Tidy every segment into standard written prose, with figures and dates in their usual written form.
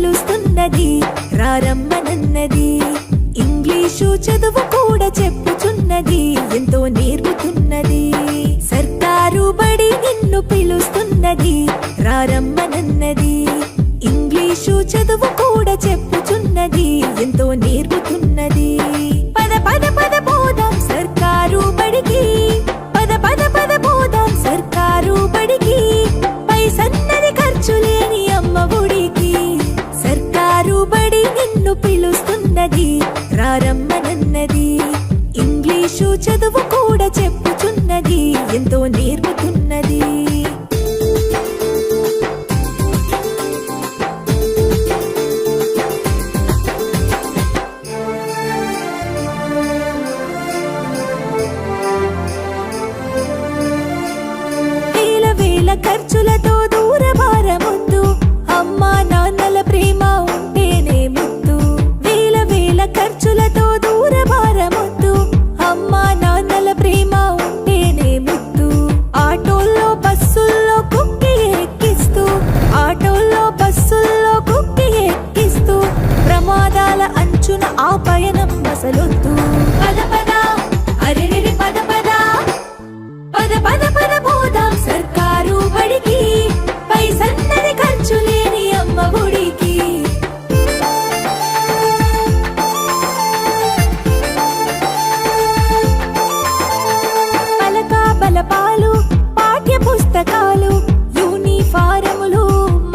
పిలుస్తున్నది రారమ్మనన్నది. English చదువు కూడా చెప్పుచున్నది, ఎంతో నేర్పుతున్నది. సర్కారు బడి నిన్ను పిలుస్తున్నది రారమ్మనన్నది. ఇంగ్లీషు చదువు కూడా చెప్పుచున్నది, ఎంతో నేర్పుతున్నది. పద పద పద పోదాం సర్కారు బడికి, పద పద పద పోదాం సర్కారు బడికి. పైసన్నది ఖర్చు లేని అమ్మ ఒడికి. సర్కారు బడి నిన్ను పిలుస్తున్నది రారమ్మనన్నది. ఇంగ్లీషు చదువు కూడా చెప్పుచున్నది, ఎంతో నేర్పుతున్నది. ఖర్చులతో దూరభారమొద్దు, అమ్మా నాన్నల ప్రేమ ఉంటేనే ముద్దు. వేల వేల ఖర్చులతో దూరభారమొద్దు, అమ్మా నాన్నల ప్రేమ ఉంటేనే ముద్దు. ఆటోల్లో బస్సుల్లో కుక్కి ఎక్కిస్తూ, ఆటోల్లో బస్సుల్లో కుక్కి ఎక్కిస్తూ, ప్రమాదాల అంచున ఆ పయనం మసలొద్దు. పద పద అరెరెరి పద పద, పద పద పద పోదాం సర్కారు బడికి. పైసన్నది ఖర్చు లేని అమ్మ ఒడికి. పలక బలపాలు పాఠ్య పుస్తకాలు, యూనిఫారములు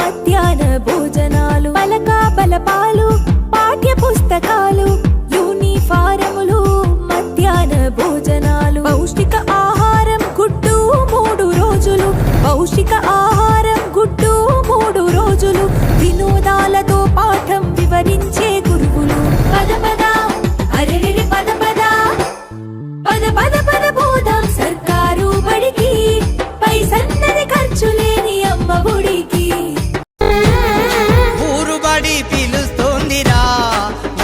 మధ్యాహ్న భోజనాలు. పలక బలపాలు పాఠ్య పుస్తకాలు, యూనిఫారములు మధ్యాహ్న భోజనాలు. పౌష్టిక ఆహారం గుడ్డు 3 రోజులు, పౌష్టిక ఆహారం గుడ్డు 3 రోజులు. వినోదాలతో పాఠం వివరించే గురువులు. పద పద అరెరెరి పద పద, పద పద పద పోదాం సర్కారు బడికి. పైసన్నది ఖర్చు లేని అమ్మ ఒడికి. ఊరు బడి పిలుస్తోందిరా,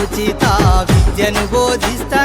ఉచిత విద్యను బోధిస్తా